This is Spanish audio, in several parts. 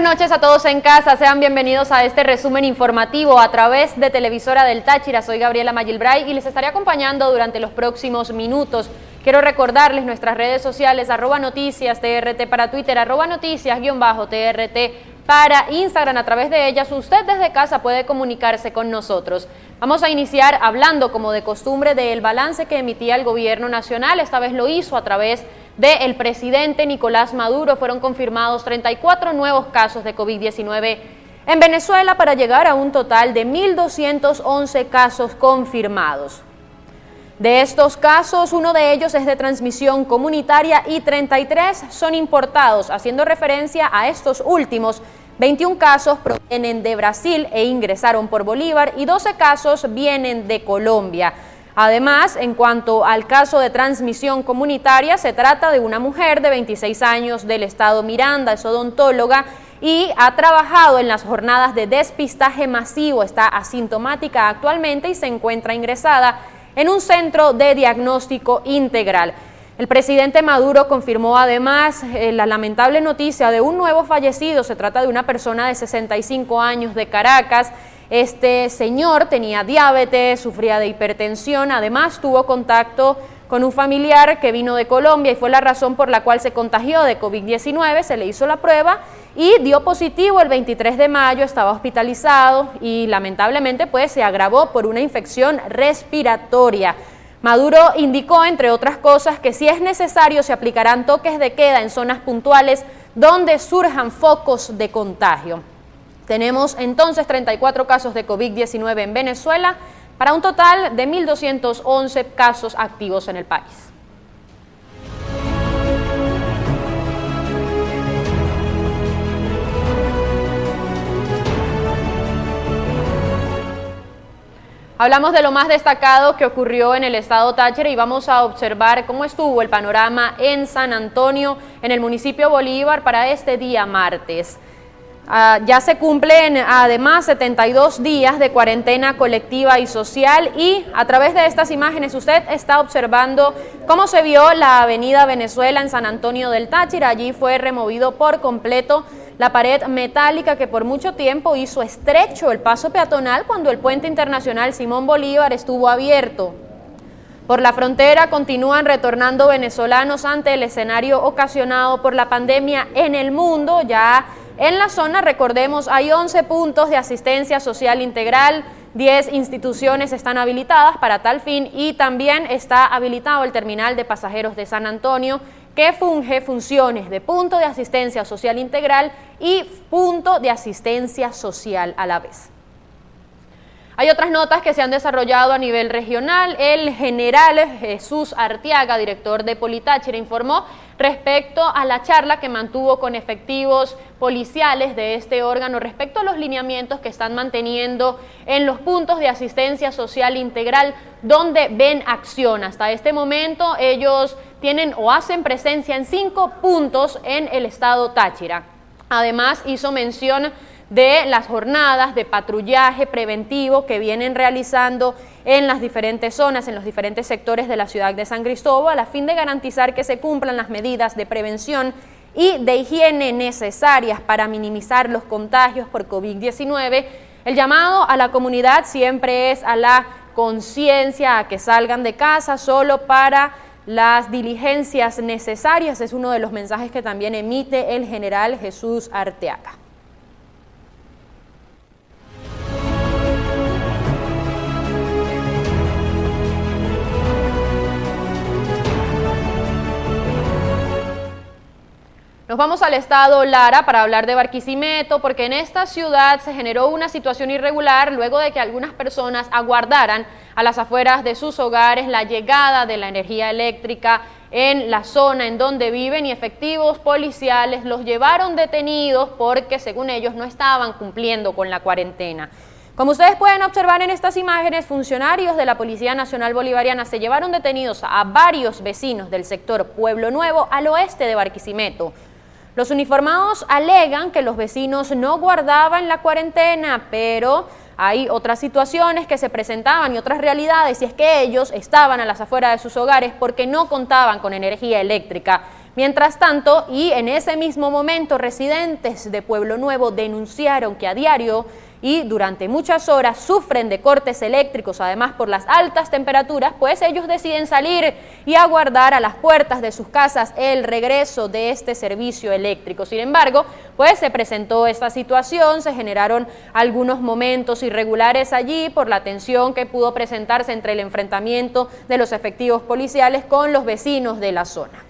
noches a todos en casa, sean bienvenidos a este resumen informativo a través de Televisora del Táchira. Soy Gabriela Mayilbray y les estaré acompañando durante los próximos minutos. Quiero recordarles nuestras redes sociales, @noticias_TRT para Twitter, @noticias_TRT para Instagram. A través de ellas usted desde casa puede comunicarse con nosotros. Vamos a iniciar hablando, como de costumbre, del balance que emitía el gobierno nacional. Esta vez lo hizo a través del presidente Nicolás Maduro. Fueron confirmados 34 nuevos casos de COVID-19 en Venezuela para llegar a un total de 1.211 casos confirmados. De estos casos, uno de ellos es de transmisión comunitaria y 33 son importados. Haciendo referencia a estos últimos, 21 casos provienen de Brasil e ingresaron por Bolívar y 12 casos vienen de Colombia. Además, en cuanto al caso de transmisión comunitaria, se trata de una mujer de 26 años del estado Miranda, es odontóloga y ha trabajado en las jornadas de despistaje masivo. Está asintomática actualmente y se encuentra ingresada en un centro de diagnóstico integral. El presidente Maduro confirmó además la lamentable noticia de un nuevo fallecido. Se trata de una persona de 65 años de Caracas. Este señor tenía diabetes, sufría de hipertensión, además tuvo contacto con un familiar que vino de Colombia y fue la razón por la cual se contagió de COVID-19, se le hizo la prueba y dio positivo el 23 de mayo, estaba hospitalizado y lamentablemente pues se agravó por una infección respiratoria. Maduro indicó, entre otras cosas, que si es necesario se aplicarán toques de queda en zonas puntuales donde surjan focos de contagio. Tenemos entonces 34 casos de COVID-19 en Venezuela para un total de 1.211 casos activos en el país. Hablamos de lo más destacado que ocurrió en el estado Táchira y vamos a observar cómo estuvo el panorama en San Antonio, en el municipio Bolívar, para este día martes. Ya se cumplen además 72 días de cuarentena colectiva y social y a través de estas imágenes usted está observando cómo se vio la avenida Venezuela en San Antonio del Táchira. Allí fue removido por completo la pared metálica que por mucho tiempo hizo estrecho el paso peatonal cuando el puente internacional Simón Bolívar estuvo abierto. Por la frontera continúan retornando venezolanos ante el escenario ocasionado por la pandemia en el mundo. Ya en la zona, recordemos, hay 11 puntos de asistencia social integral, 10 instituciones están habilitadas para tal fin y también está habilitado el terminal de pasajeros de San Antonio, que funge funciones de punto de asistencia social integral y punto de asistencia social a la vez. Hay otras notas que se han desarrollado a nivel regional. El general Jesús Arteaga, director de Politáchira, informó respecto a la charla que mantuvo con efectivos policiales de este órgano respecto a los lineamientos que están manteniendo en los puntos de asistencia social integral donde ven acción. Hasta este momento ellos tienen o hacen presencia en 5 puntos en el estado Táchira. Además hizo mención de las jornadas de patrullaje preventivo que vienen realizando en las diferentes zonas, en los diferentes sectores de la ciudad de San Cristóbal, a fin de garantizar que se cumplan las medidas de prevención y de higiene necesarias para minimizar los contagios por COVID-19. El llamado a la comunidad siempre es a la conciencia, a que salgan de casa solo para las diligencias necesarias. Es uno de los mensajes que también emite el general Jesús Arteaga. Nos vamos al estado Lara para hablar de Barquisimeto, porque en esta ciudad se generó una situación irregular luego de que algunas personas aguardaran a las afueras de sus hogares la llegada de la energía eléctrica en la zona en donde viven y efectivos policiales los llevaron detenidos porque, según ellos, no estaban cumpliendo con la cuarentena. Como ustedes pueden observar en estas imágenes, funcionarios de la Policía Nacional Bolivariana se llevaron detenidos a varios vecinos del sector Pueblo Nuevo al oeste de Barquisimeto. Los uniformados alegan que los vecinos no guardaban la cuarentena, pero hay otras situaciones que se presentaban y otras realidades, y es que ellos estaban a las afueras de sus hogares porque no contaban con energía eléctrica. Mientras tanto, y en ese mismo momento, residentes de Pueblo Nuevo denunciaron que a diario y durante muchas horas sufren de cortes eléctricos, además por las altas temperaturas, pues ellos deciden salir y aguardar a las puertas de sus casas el regreso de este servicio eléctrico. Sin embargo, pues se presentó esta situación, se generaron algunos momentos irregulares allí por la tensión que pudo presentarse entre el enfrentamiento de los efectivos policiales con los vecinos de la zona.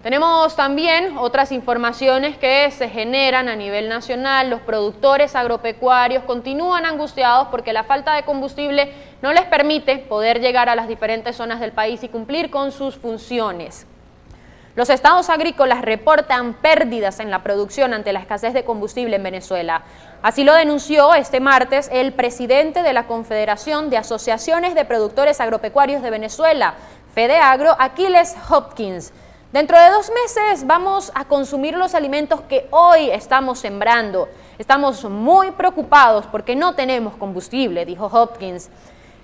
Tenemos también otras informaciones que se generan a nivel nacional. Los productores agropecuarios continúan angustiados porque la falta de combustible no les permite poder llegar a las diferentes zonas del país y cumplir con sus funciones. Los estados agrícolas reportan pérdidas en la producción ante la escasez de combustible en Venezuela. Así lo denunció este martes el presidente de la Confederación de Asociaciones de Productores Agropecuarios de Venezuela, FEDEAGRO, Aquiles Hopkins. Dentro de 2 meses vamos a consumir los alimentos que hoy estamos sembrando. Estamos muy preocupados porque no tenemos combustible, dijo Hopkins.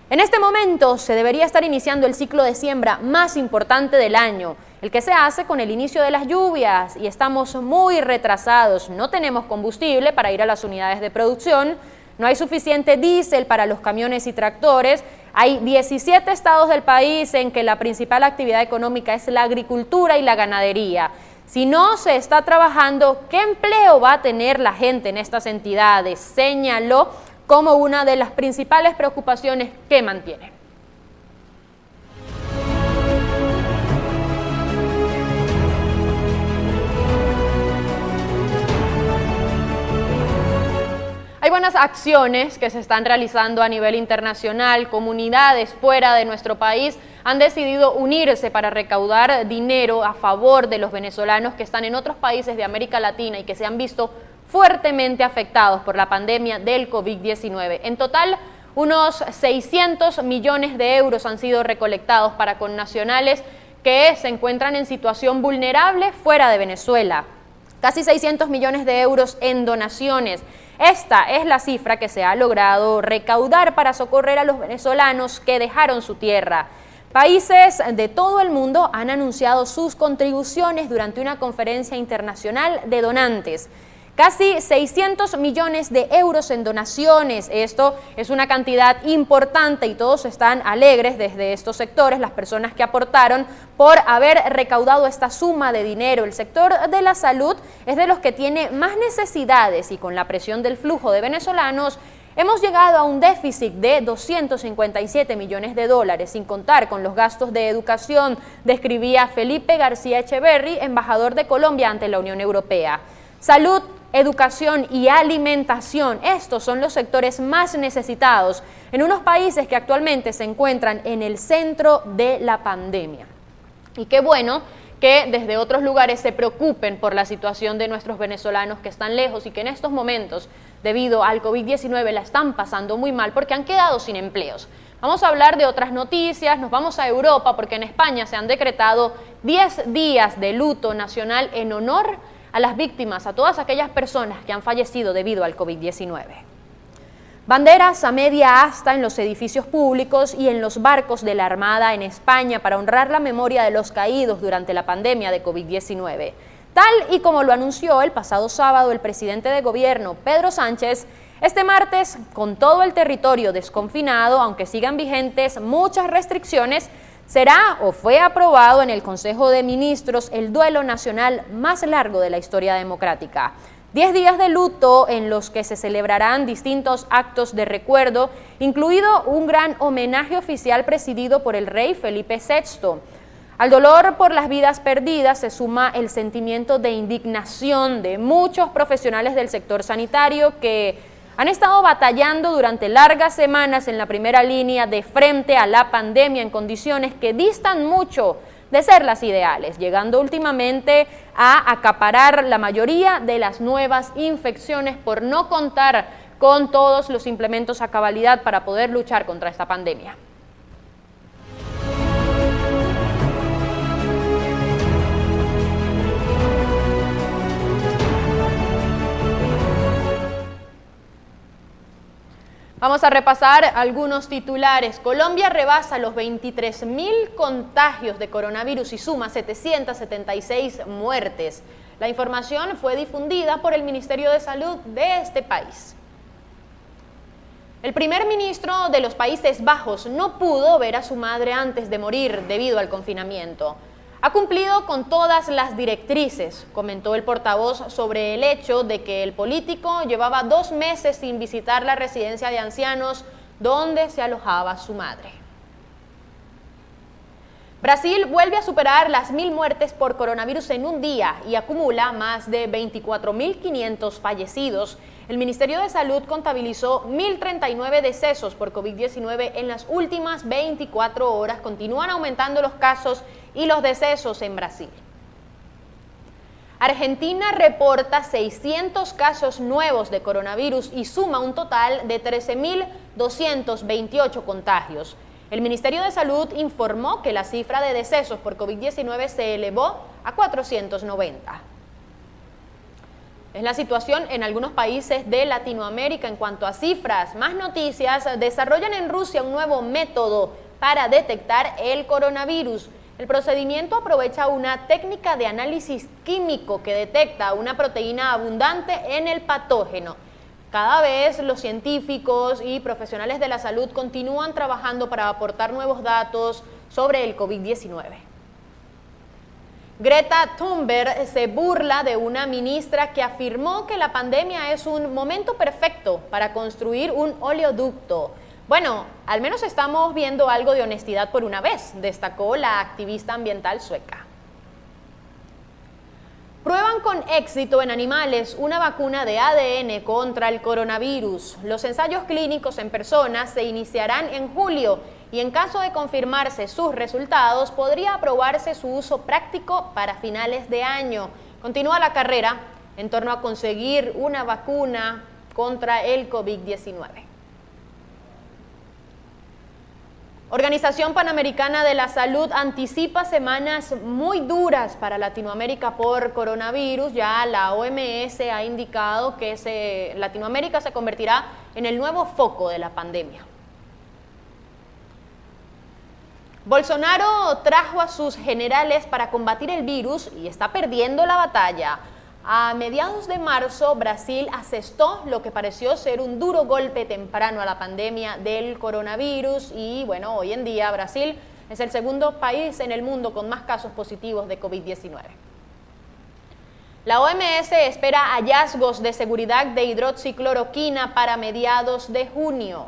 En este momento se debería estar iniciando el ciclo de siembra más importante del año, el que se hace con el inicio de las lluvias, y estamos muy retrasados. No tenemos combustible para ir a las unidades de producción, no hay suficiente diésel para los camiones y tractores. Hay 17 estados del país en que la principal actividad económica es la agricultura y la ganadería. Si no se está trabajando, ¿qué empleo va a tener la gente en estas entidades?, señaló como una de las principales preocupaciones que mantiene. Hay buenas acciones que se están realizando a nivel internacional. Comunidades fuera de nuestro país han decidido unirse para recaudar dinero a favor de los venezolanos que están en otros países de América Latina y que se han visto fuertemente afectados por la pandemia del COVID-19. En total, unos 600 millones de euros han sido recolectados para connacionales que se encuentran en situación vulnerable fuera de Venezuela. Casi 600 millones de euros en donaciones. Esta es la cifra que se ha logrado recaudar para socorrer a los venezolanos que dejaron su tierra. Países de todo el mundo han anunciado sus contribuciones durante una conferencia internacional de donantes. Casi 600 millones de euros en donaciones. Esto es una cantidad importante y todos están alegres desde estos sectores, las personas que aportaron, por haber recaudado esta suma de dinero. El sector de la salud es de los que tiene más necesidades y con la presión del flujo de venezolanos hemos llegado a un déficit de 257 millones de dólares, sin contar con los gastos de educación, describía Felipe García Echeverry, embajador de Colombia ante la Unión Europea. Salud, educación y alimentación, estos son los sectores más necesitados en unos países que actualmente se encuentran en el centro de la pandemia. Y qué bueno que desde otros lugares se preocupen por la situación de nuestros venezolanos que están lejos y que en estos momentos, debido al COVID-19, la están pasando muy mal porque han quedado sin empleos. Vamos a hablar de otras noticias, nos vamos a Europa porque en España se han decretado 10 días de luto nacional en honor a las víctimas, a todas aquellas personas que han fallecido debido al COVID-19. Banderas a media asta en los edificios públicos y en los barcos de la Armada en España para honrar la memoria de los caídos durante la pandemia de COVID-19. Tal y como lo anunció el pasado sábado el presidente de gobierno, Pedro Sánchez, este martes, con todo el territorio desconfinado, aunque sigan vigentes muchas restricciones, será o fue aprobado en el Consejo de Ministros el duelo nacional más largo de la historia democrática. 10 días de luto en los que se celebrarán distintos actos de recuerdo, incluido un gran homenaje oficial presidido por el rey Felipe VI. Al dolor por las vidas perdidas se suma el sentimiento de indignación de muchos profesionales del sector sanitario que han estado batallando durante largas semanas en la primera línea de frente a la pandemia en condiciones que distan mucho de ser las ideales, llegando últimamente a acaparar la mayoría de las nuevas infecciones por no contar con todos los implementos a cabalidad para poder luchar contra esta pandemia. Vamos a repasar algunos titulares. Colombia rebasa los 23.000 contagios de coronavirus y suma 776 muertes. La información fue difundida por el Ministerio de Salud de este país. El primer ministro de los Países Bajos no pudo ver a su madre antes de morir debido al confinamiento. Ha cumplido con todas las directrices, comentó el portavoz sobre el hecho de que el político llevaba 2 meses sin visitar la residencia de ancianos donde se alojaba su madre. Brasil vuelve a superar las 1.000 muertes por coronavirus en un día y acumula más de 24.500 fallecidos. El Ministerio de Salud contabilizó 1.039 decesos por COVID-19 en las últimas 24 horas. Continúan aumentando los casos y los decesos en Brasil. Argentina reporta 600 casos nuevos de coronavirus y suma un total de 13.228 contagios. El Ministerio de Salud informó que la cifra de decesos por COVID-19 se elevó a 490. Es la situación en algunos países de Latinoamérica en cuanto a cifras. Más noticias: desarrollan en Rusia un nuevo método para detectar el coronavirus. El procedimiento aprovecha una técnica de análisis químico que detecta una proteína abundante en el patógeno. Cada vez los científicos y profesionales de la salud continúan trabajando para aportar nuevos datos sobre el COVID-19. Greta Thunberg se burla de una ministra que afirmó que la pandemia es un momento perfecto para construir un oleoducto. Bueno, al menos estamos viendo algo de honestidad por una vez, destacó la activista ambiental sueca. Prueban con éxito en animales una vacuna de ADN contra el coronavirus. Los ensayos clínicos en personas se iniciarán en julio y en caso de confirmarse sus resultados, podría aprobarse su uso práctico para finales de año. Continúa la carrera en torno a conseguir una vacuna contra el COVID-19. Organización Panamericana de la Salud anticipa semanas muy duras para Latinoamérica por coronavirus. Ya la OMS ha indicado que Latinoamérica se convertirá en el nuevo foco de la pandemia. Bolsonaro trajo a sus generales para combatir el virus y está perdiendo la batalla. A mediados de marzo, Brasil asestó lo que pareció ser un duro golpe temprano a la pandemia del coronavirus y bueno, hoy en día Brasil es el segundo país en el mundo con más casos positivos de COVID-19. La OMS espera hallazgos de seguridad de hidroxicloroquina para mediados de junio.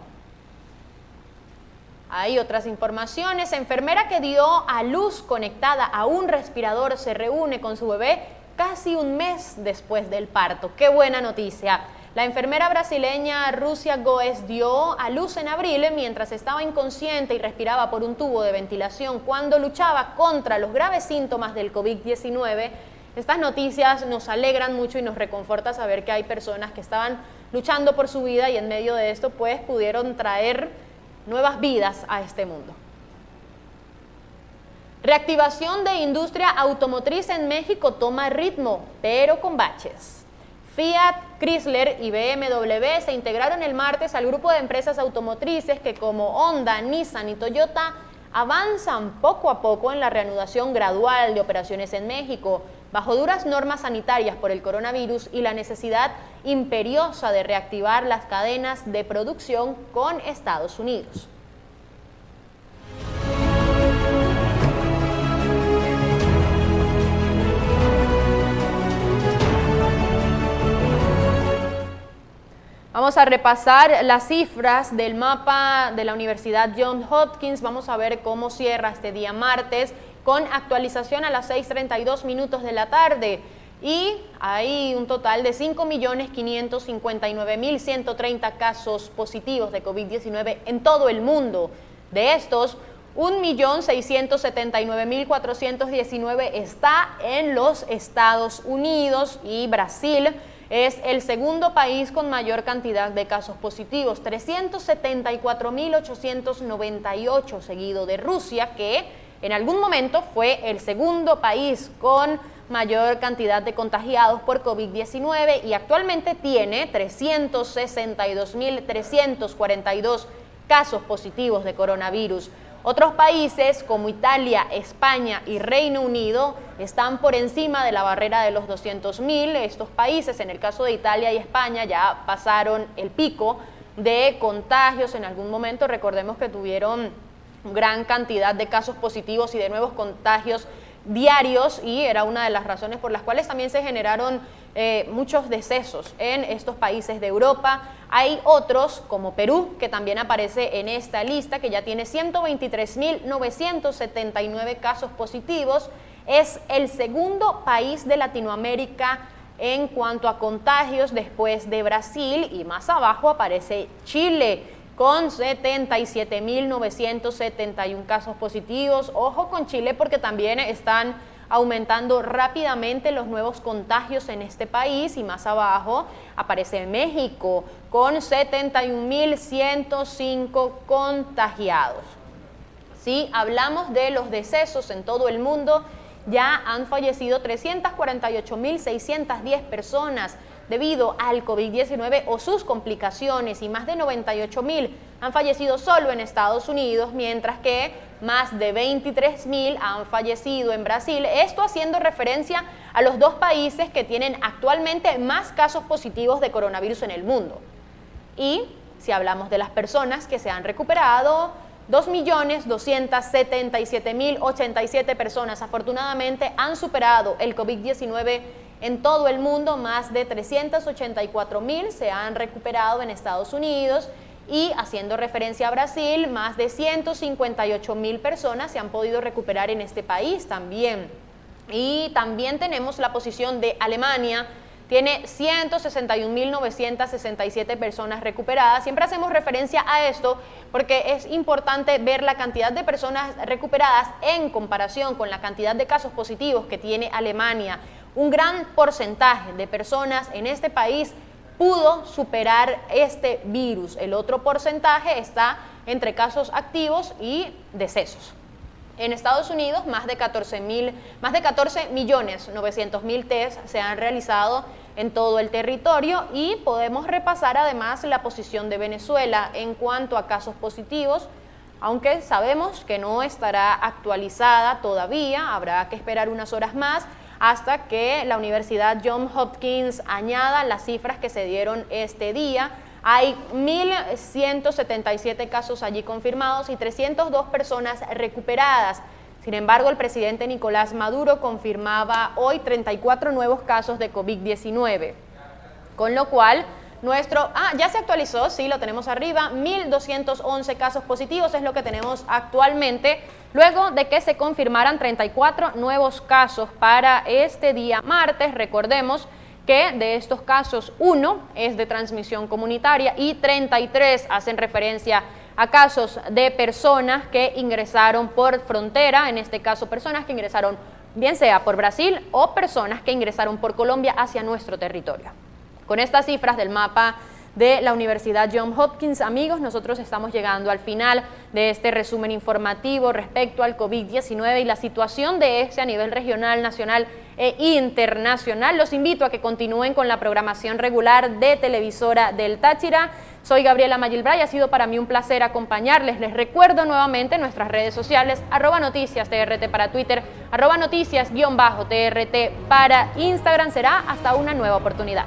Hay otras informaciones. Enfermera que dio a luz conectada a un respirador se reúne con su bebé casi un mes después del parto. ¡Qué buena noticia! La enfermera brasileña Rusia Goes dio a luz en abril mientras estaba inconsciente y respiraba por un tubo de ventilación cuando luchaba contra los graves síntomas del COVID-19. Estas noticias nos alegran mucho y nos reconforta saber que hay personas que estaban luchando por su vida y en medio de esto pues pudieron traer nuevas vidas a este mundo. Reactivación de industria automotriz en México toma ritmo, pero con baches. Fiat, Chrysler y BMW se integraron el martes al grupo de empresas automotrices que, como Honda, Nissan y Toyota, avanzan poco a poco en la reanudación gradual de operaciones en México, bajo duras normas sanitarias por el coronavirus y la necesidad imperiosa de reactivar las cadenas de producción con Estados Unidos. Vamos a repasar las cifras del mapa de la Universidad Johns Hopkins. Vamos a ver cómo cierra este día martes con actualización a las 6:32 de la tarde. Y hay un total de 5.559.130 casos positivos de COVID-19 en todo el mundo. De estos, 1.679.419 está en los Estados Unidos y Brasil es el segundo país con mayor cantidad de casos positivos, 374.898, seguido de Rusia, que en algún momento fue el segundo país con mayor cantidad de contagiados por COVID-19 y actualmente tiene 362.342 casos positivos de coronavirus. Otros países como Italia, España y Reino Unido están por encima de la barrera de los 200.000. Estos países, en el caso de Italia y España, ya pasaron el pico de contagios en algún momento. Recordemos que tuvieron gran cantidad de casos positivos y de nuevos contagios diarios, y era una de las razones por las cuales también se generaron muchos decesos en estos países de Europa. Hay otros como Perú, que también aparece en esta lista, que ya tiene 123.979 casos positivos. Es el segundo país de Latinoamérica en cuanto a contagios después de Brasil, y más abajo aparece Chile con 77.971 casos positivos. Ojo con Chile, porque también están aumentando rápidamente los nuevos contagios en este país, y más abajo aparece México con 71.105 contagiados. Si hablamos de los decesos en todo el mundo, ya han fallecido 348.610 personas debido al COVID-19 o sus complicaciones, y más de 98.000 han fallecido solo en Estados Unidos, mientras que más de 23.000 han fallecido en Brasil. Esto haciendo referencia a los dos países que tienen actualmente más casos positivos de coronavirus en el mundo. Y si hablamos de las personas que se han recuperado, 2.277.087 personas afortunadamente han superado el COVID-19 en todo el mundo. Más de 384.000 se han recuperado en Estados Unidos, y haciendo referencia a Brasil, más de 158.000 personas se han podido recuperar en este país también. Y también tenemos la posición de Alemania, tiene 161.967 personas recuperadas. Siempre hacemos referencia a esto porque es importante ver la cantidad de personas recuperadas en comparación con la cantidad de casos positivos que tiene Alemania. Un gran porcentaje de personas en este país pudo superar este virus. El otro porcentaje está entre casos activos y decesos. En Estados Unidos, más de 14.900.000 test se han realizado en todo el territorio, y podemos repasar además la posición de Venezuela en cuanto a casos positivos, aunque sabemos que no estará actualizada todavía. Habrá que esperar unas horas más hasta que la Universidad Johns Hopkins añada las cifras que se dieron este día. Hay 1.177 casos allí confirmados y 302 personas recuperadas. Sin embargo, el presidente Nicolás Maduro confirmaba hoy 34 nuevos casos de COVID-19, con lo cual ya se actualizó, sí, lo tenemos arriba, 1.211 casos positivos es lo que tenemos actualmente, luego de que se confirmaran 34 nuevos casos para este día martes. Recordemos que de estos casos 1 es de transmisión comunitaria y 33 hacen referencia a casos de personas que ingresaron por frontera, en este caso personas que ingresaron bien sea por Brasil o personas que ingresaron por Colombia hacia nuestro territorio. Con estas cifras del mapa de la Universidad Johns Hopkins, amigos, nosotros estamos llegando al final de este resumen informativo respecto al COVID-19 y la situación de este a nivel regional, nacional e internacional. Los invito a que continúen con la programación regular de Televisora del Táchira. Soy Gabriela Mayilbray, ha sido para mí un placer acompañarles. Les recuerdo nuevamente nuestras redes sociales, @noticias_TRT para Twitter, @noticias_TRT para Instagram. Será hasta una nueva oportunidad.